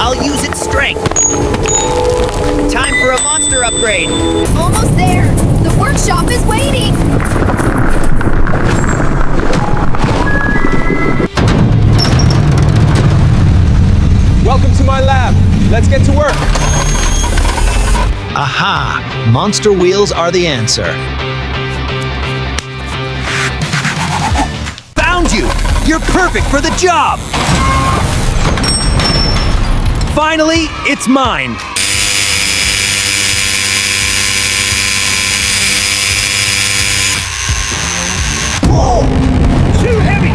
I'll use its strength. Time for a monster upgrade. Almost there. The workshop is waiting. Welcome to my lab. Let's get to work. Aha! Monster wheels are the answer. Found you! You're perfect for the job! Finally, it's mine. Whoa! Too heavy.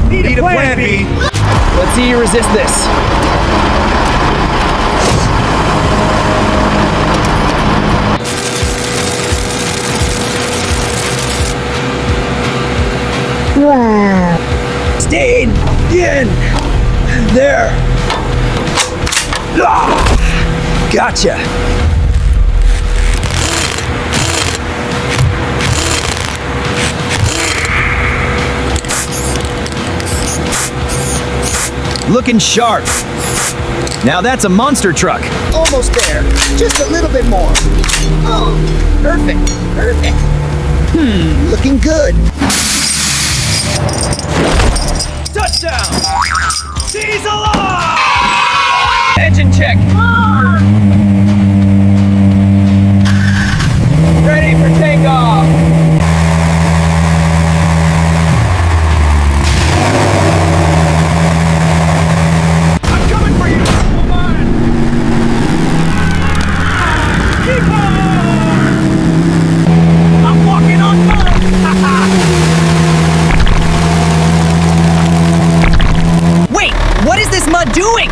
Need a plan B. Let's see you resist this. Stayed in there. Ah! Gotcha. Looking sharp. Now that's a monster truck. Almost there. Just a little bit more. Oh, perfect. Perfect. Looking good. Touchdown! Seize alive! Engine check. Ready for takeoff. I'm coming for you. Come on. Keep on. I'm walking on mud. Wait, what is this mud doing?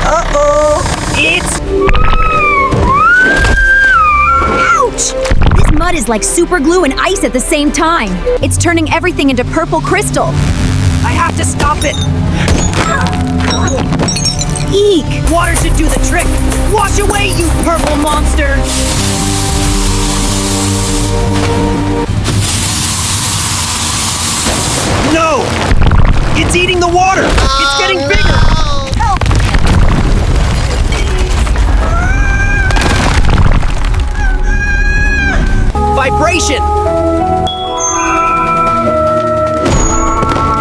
Uh-oh. It's... Ouch! This mud is like super glue and ice at the same time. It's turning everything into purple crystal. I have to stop it. Eek! Water should do the trick. Wash away, you purple monster. No! It's eating the water. It's getting bigger. Help! Vibration.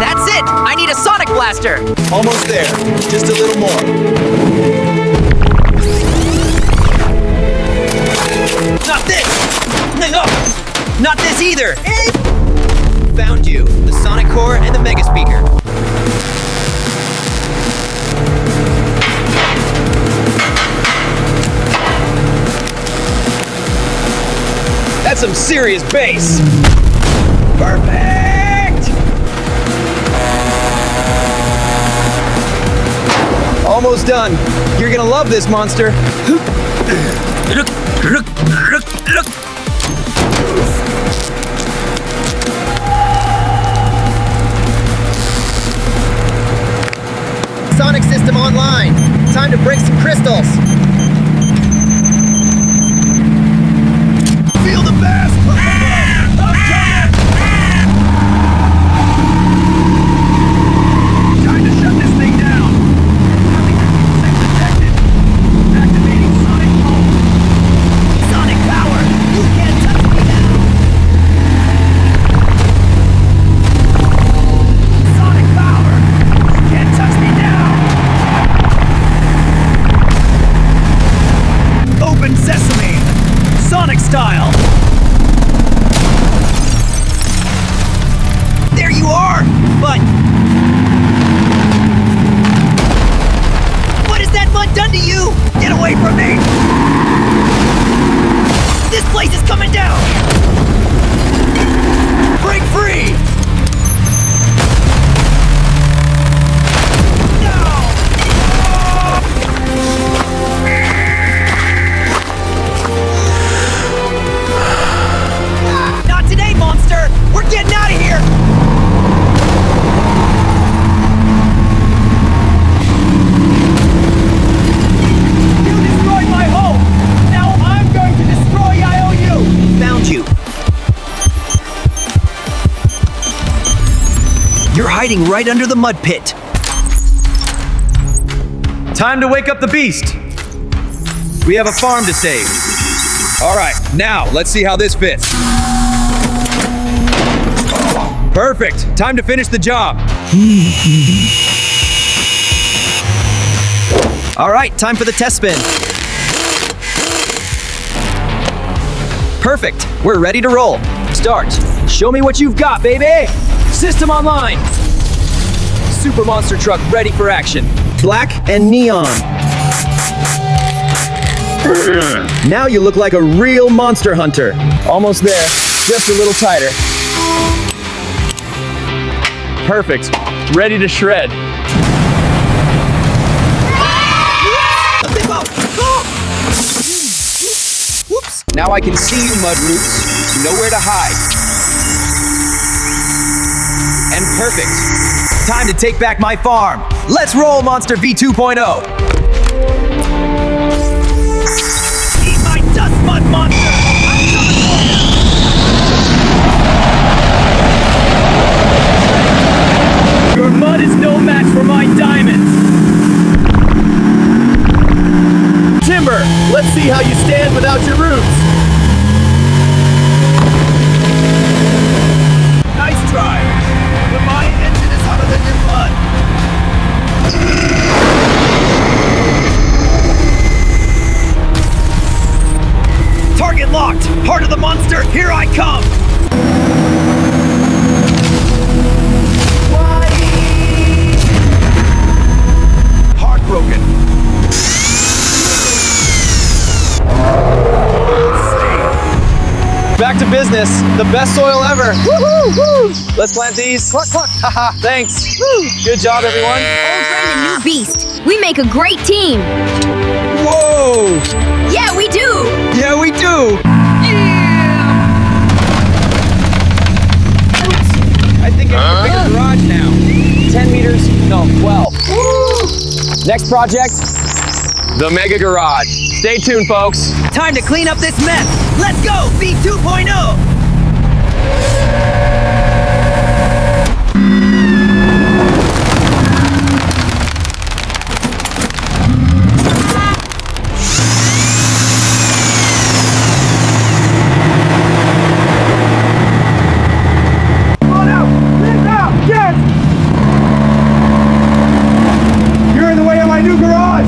That's it. I need a sonic blaster. Almost there. Just a little more. Not this. No. Not this either. Found you. The sonic core and the mega speaker. That's some serious bass. Perfect! Almost done. You're gonna love this monster. Sonic system online. Time to break some crystals. Feel the bass! I'm coming! Time to shut this thing down. Detected. Activating sonic pulse. Sonic power! You can't touch me now! Sonic power! You can't touch me now! Open sesame! Sonic style! There you are! But... what has that mud done to you? Get away from me! This place is coming down! Break free! Not today, monster! We're getting out of here! You destroyed my home! Now I'm going to destroy IOU! Found you. You're hiding right under the mud pit. Time to wake up the beast. We have a farm to save. All right, now let's see how this fits. Perfect. Time to finish the job. All right, time for the test spin. Perfect. We're ready to roll. Start. Show me what you've got, baby. System online. Super monster truck ready for action. Black and neon. Now you look like a real monster hunter. Almost there. Just a little tighter. Perfect. Ready to shred. Whoops. Now I can see you, mud roots. Nowhere to hide. And perfect. Time to take back my farm. Let's roll, Monster V 2.0. Eat my dust mud monster. I'm coming for you. Your mud is no match for my diamonds. Timber, let's see how you stand without your roots. Nice try. But my engine is hotter than your mud. Target locked. Heart of the monster, here I come. Heartbroken. Back to business. The best soil ever. Woo-hoo-hoo. Let's plant these. Cluck, cluck. Haha, thanks. Woo. Good job, everyone. Old friend and new beast. We make a great team. Whoa. Yeah, we do. Yeah, we do. I think I need a bigger garage now. 10 meters? No, 12. Next project, the Mega Garage. Stay tuned, folks. Time to clean up this mess. Let's go, V 2.0. You're in the way of my new garage.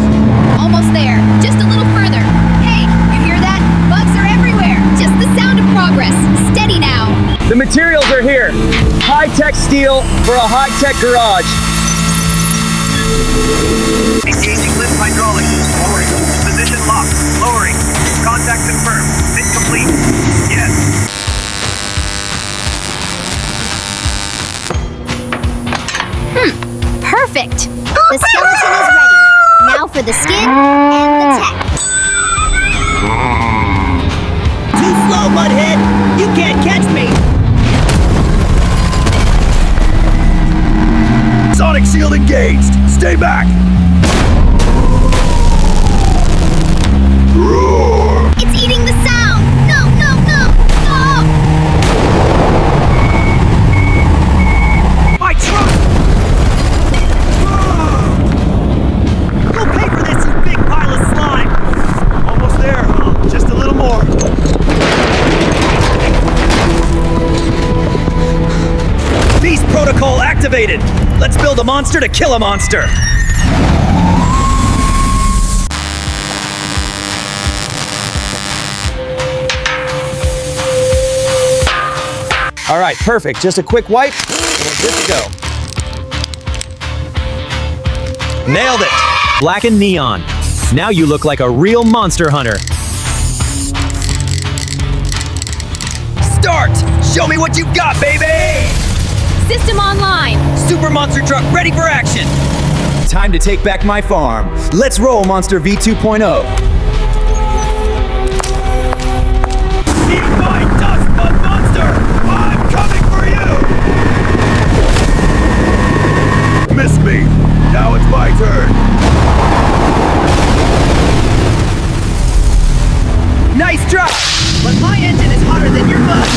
Almost there. Just a little further. Hey, you hear that? Bugs are everywhere. Just the sound of progress. Steady now. The materials are here. High-tech steel for a high-tech garage. Engaging lift hydraulics. Lowering. Position locked. Lowering. Contact confirmed. Fit complete. Yes. Perfect. The skeleton is ready. Now for the skin and the tech. Too slow, Mudhead. You can't catch me. Sonic shield engaged. Stay back. It's eating the sound. No, no, no. No. My truck. Go pay for this, you big pile of slime. Almost there. Just a little more. Beast protocol activated. Let's build a monster to kill a monster. All right, perfect. Just a quick wipe, and we're good to go. Nailed it. Black and neon. Now you look like a real monster hunter. Start! Show me what you've got, baby! System online. Super monster truck ready for action. Time to take back my farm. Let's roll, Monster V 2.0. Eat my dust, mud monster! I'm coming for you! Miss me. Now it's my turn. Nice try! But my engine is hotter than your mud.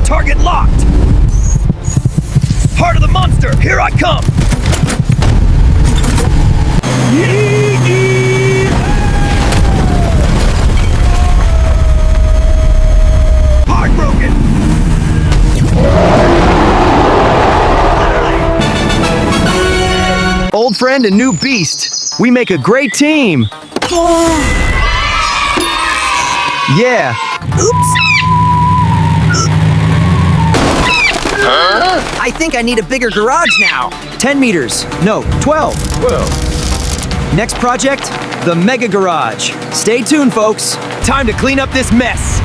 Target locked! Heart of the monster, here I come! friend and new beast. We make a great team. Yeah. Oops. I think I need a bigger garage now. 10 meters. No, 12. Next project, the Mega Garage. Stay tuned, folks. Time to clean up this mess.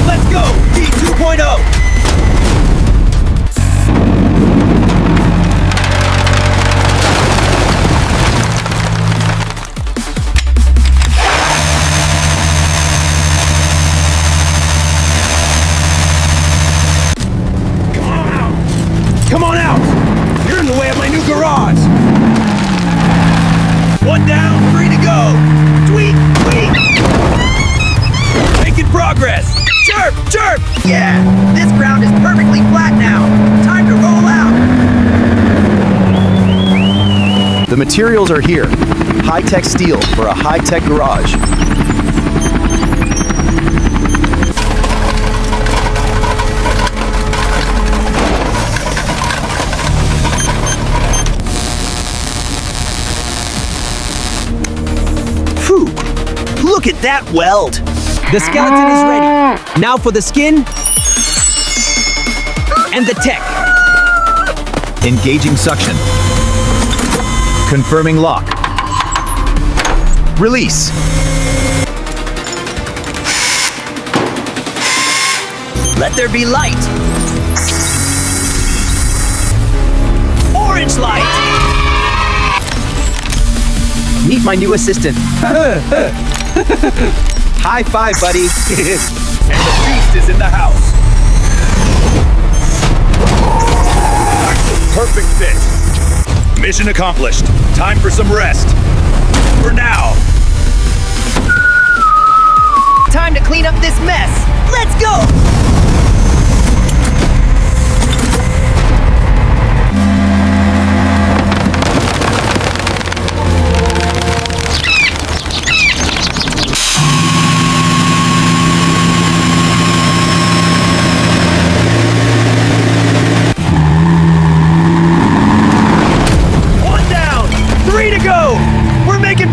Let's go! D 2.0! Come on out! You're in the way of my new garage! 1 down, 3 to go! Tweet, tweet! Making progress! Chirp! Chirp! Yeah! This ground is perfectly flat now. Time to roll out. The materials are here. High-tech steel for a high-tech garage. Phew! Look at that weld! The skeleton is ready. Now for the skin and the tech. Engaging suction. Confirming lock. Release. Let there be light. Orange light. Meet my new assistant. High five, buddy. And the beast is in the house. Perfect fit. Mission accomplished. Time for some rest. For now. Time to clean up this mess. Let's go!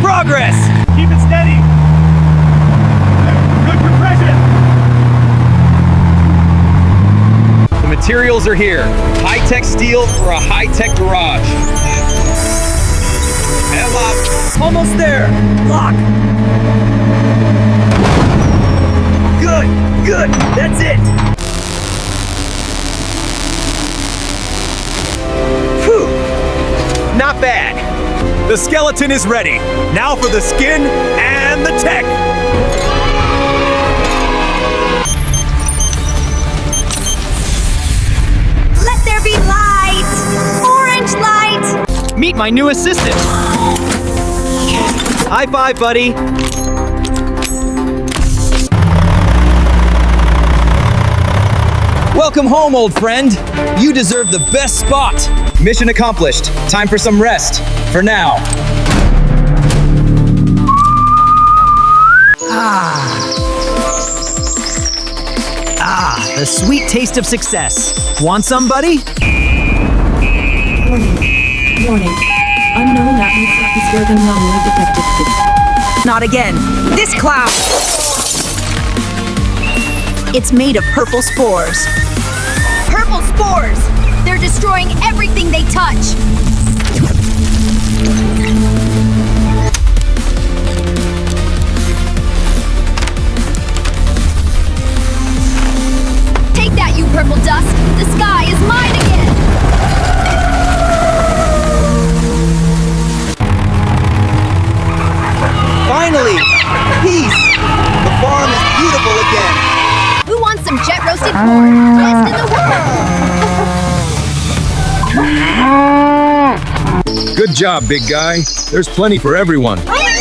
Progress! Keep it steady. Good compression. The materials are here. High-tech steel for a high-tech garage. Hem up. Almost there. Lock. Good. Good. That's it. Whew. Not bad. The skeleton is ready. Now for the skin and the tech. Let there be light! Orange light! Meet my new assistant. High five, buddy. Welcome home, old friend. You deserve the best spot. Mission accomplished. Time for some rest. For now. The sweet taste of success. Want some, buddy? Warning. Unknown atmosphere anomaly detected. Not again. This cloud! It's made of purple spores. Purple spores! They're destroying everything they touch! Take that, you purple dust! The sky is mine again! Finally! Peace! The farm is beautiful again. Who wants some jet roasted corn? Best in the world! Good job, big guy. There's plenty for everyone. Look at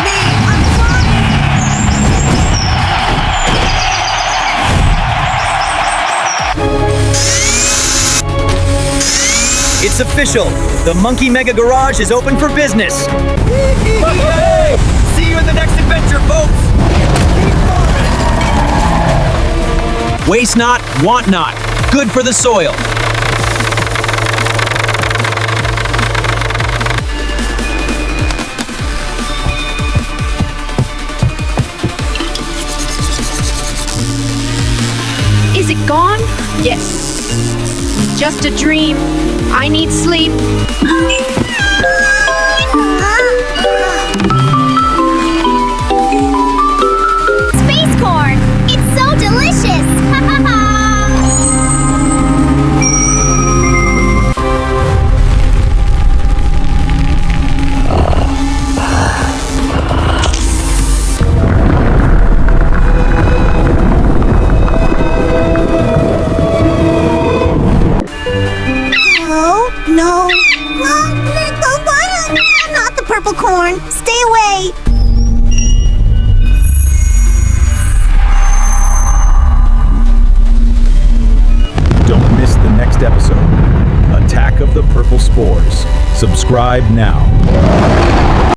me! I'm flying! It's official. The Monkey Mega Garage is open for business. Hey! See you in the next adventure, folks. Keep farming. Waste not, want not. Good for the soil. Is it gone? Yes. Just a dream. I need sleep. Space corn! It's so delicious! Ha ha ha! No. Not the purple corn. Stay away. Don't miss the next episode. Attack of the Purple Spores. Subscribe now.